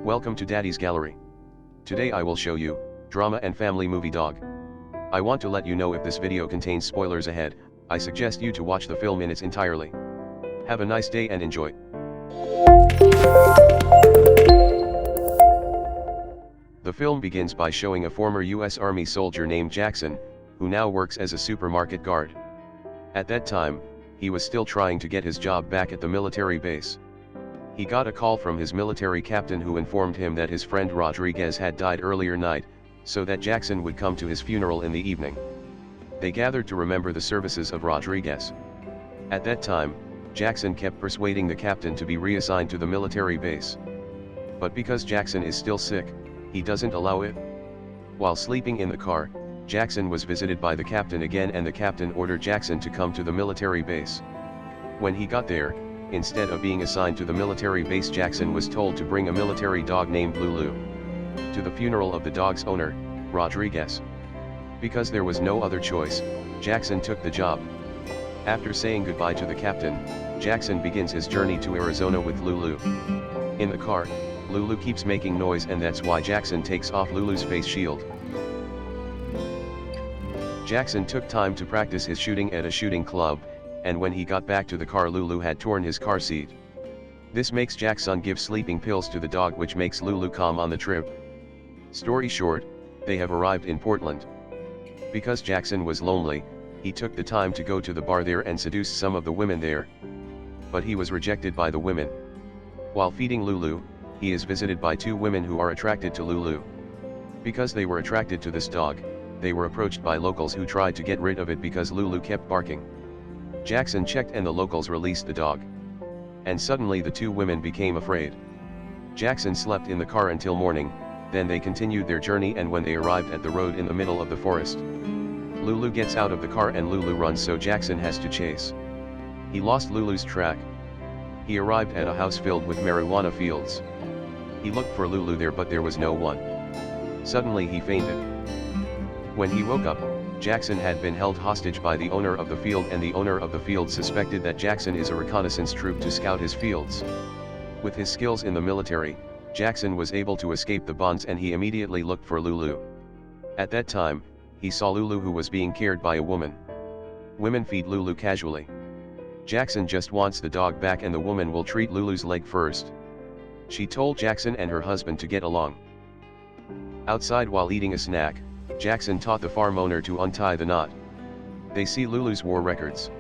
Welcome to Daddy's Gallery. Today I will show you, drama and family movie Dog. I want to let you know if this video contains spoilers ahead, I suggest you to watch the film in its entirety. Have a nice day and enjoy. The film begins by showing a former US Army soldier named Jackson, who now works as a supermarket guard. At that time, he was still trying to get his job back at the military base. He got a call from his military captain who informed him that his friend Rodriguez had died earlier night, so that Jackson would come to his funeral in the evening. They gathered to remember the services of Rodriguez. At that time, Jackson kept persuading the captain to be reassigned to the military base. But because Jackson is still sick, he doesn't allow it. While sleeping in the car, Jackson was visited by the captain again and the captain ordered Jackson to come to the military base. When he got there, instead of being assigned to the military base, Jackson was told to bring a military dog named Lulu to the funeral of the dog's owner, Rodriguez. Because there was no other choice, Jackson took the job. After saying goodbye to the captain, Jackson begins his journey to Arizona with Lulu. In the car, Lulu keeps making noise and that's why Jackson takes off Lulu's face shield. Jackson took time to practice his shooting at a shooting club, and when he got back to the car, Lulu had torn his car seat. This makes Jackson give sleeping pills to the dog, which makes Lulu calm on the trip. Story short, they have arrived in Portland. Because Jackson was lonely, he took the time to go to the bar there and seduce some of the women there. But he was rejected by the women. While feeding Lulu, he is visited by two women who are attracted to Lulu. Because they were attracted to this dog, they were approached by locals who tried to get rid of it because Lulu kept barking. Jackson checked and the locals released the dog. And suddenly the two women became afraid. Jackson slept in the car until morning, then they continued their journey, and when they arrived at the road in the middle of the forest, Lulu gets out of the car and Lulu runs, so Jackson has to chase. He lost Lulu's track. He arrived at a house filled with marijuana fields. He looked for Lulu there but there was no one. Suddenly he fainted. When he woke up, Jackson had been held hostage by the owner of the field, and the owner of the field suspected that Jackson is a reconnaissance troop to scout his fields. With his skills in the military, Jackson was able to escape the bonds and he immediately looked for Lulu. At that time, he saw Lulu who was being cared by a woman. Women feed Lulu casually. Jackson just wants the dog back and the woman will treat Lulu's leg first. She told Jackson and her husband to get along. Outside while eating a snack, Jackson taught the farm owner to untie the knot. They see Lulu's war records.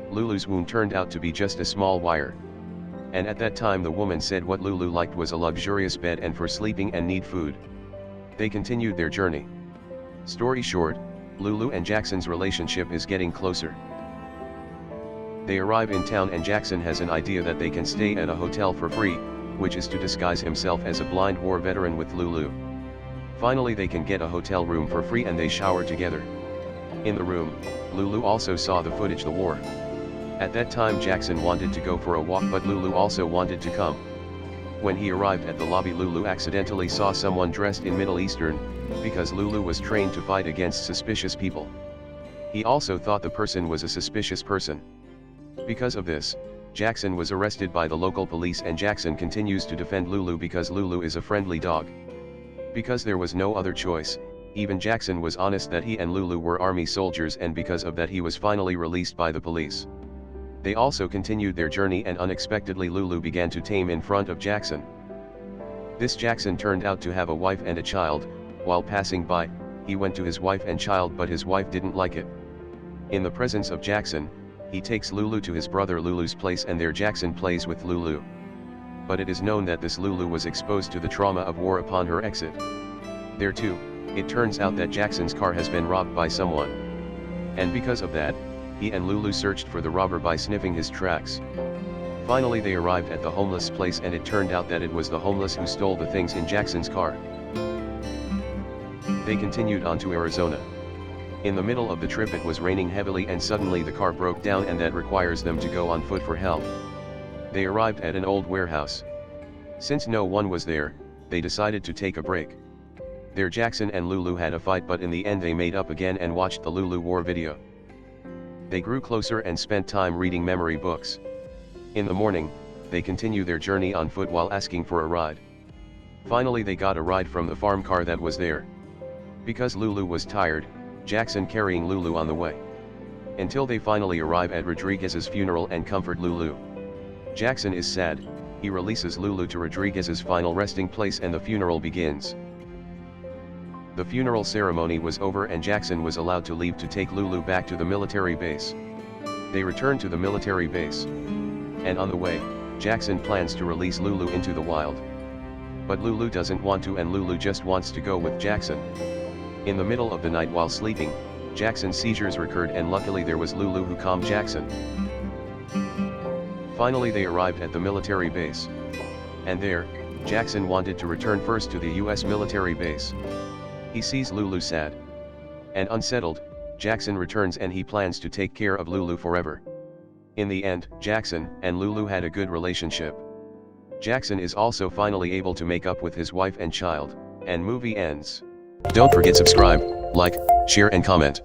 Lulu's wound turned out to be just a small wire. And at that time the woman said what Lulu liked was a luxurious bed and for sleeping and need food. They continued their journey. Story short, Lulu and Jackson's relationship is getting closer. They arrive in town and Jackson has an idea that they can stay at a hotel for free, which is to disguise himself as a blind war veteran with Lulu. Finally they can get a hotel room for free and they shower together. In the room, Lulu also saw the footage, the war. At that time Jackson wanted to go for a walk but Lulu also wanted to come. When he arrived at the lobby, Lulu accidentally saw someone dressed in Middle Eastern, because Lulu was trained to fight against suspicious people. He also thought the person was a suspicious person. Because of this, Jackson was arrested by the local police and Jackson continues to defend Lulu because Lulu is a friendly dog. Because there was no other choice, even Jackson was honest that he and Lulu were army soldiers, and because of that he was finally released by the police. They also continued their journey and unexpectedly Lulu began to tame in front of Jackson. This Jackson turned out to have a wife and a child. While passing by, he went to his wife and child but his wife didn't like it. In the presence of Jackson, he takes Lulu to his brother Lulu's place and there Jackson plays with Lulu. But it is known that this Lulu was exposed to the trauma of war upon her exit. There too, it turns out that Jackson's car has been robbed by someone. And because of that, he and Lulu searched for the robber by sniffing his tracks. Finally they arrived at the homeless place and it turned out that it was the homeless who stole the things in Jackson's car. They continued on to Arizona. In the middle of the trip it was raining heavily and suddenly the car broke down and that requires them to go on foot for help. They arrived at an old warehouse. Since no one was there, they decided to take a break. There Jackson and Lulu had a fight but in the end they made up again and watched the Lulu war video. They grew closer and spent time reading memory books. In the morning, they continue their journey on foot while asking for a ride. Finally they got a ride from the farm car that was there. Because Lulu was tired, Jackson carrying Lulu on the way. Until they finally arrive at Rodriguez's funeral and comfort Lulu. Jackson is sad, he releases Lulu to Rodriguez's final resting place and the funeral begins. The funeral ceremony was over and Jackson was allowed to leave to take Lulu back to the military base. They return to the military base. And on the way, Jackson plans to release Lulu into the wild. But Lulu doesn't want to, and Lulu just wants to go with Jackson. In the middle of the night while sleeping, Jackson's seizures recurred and luckily there was Lulu who calmed Jackson. Finally they arrived at the military base. And there, Jackson wanted to return first to the US military base. He sees Lulu sad and unsettled. Jackson returns and he plans to take care of Lulu forever. In the end, Jackson and Lulu had a good relationship. Jackson is also finally able to make up with his wife and child, and movie ends. Don't forget subscribe, like, share and comment.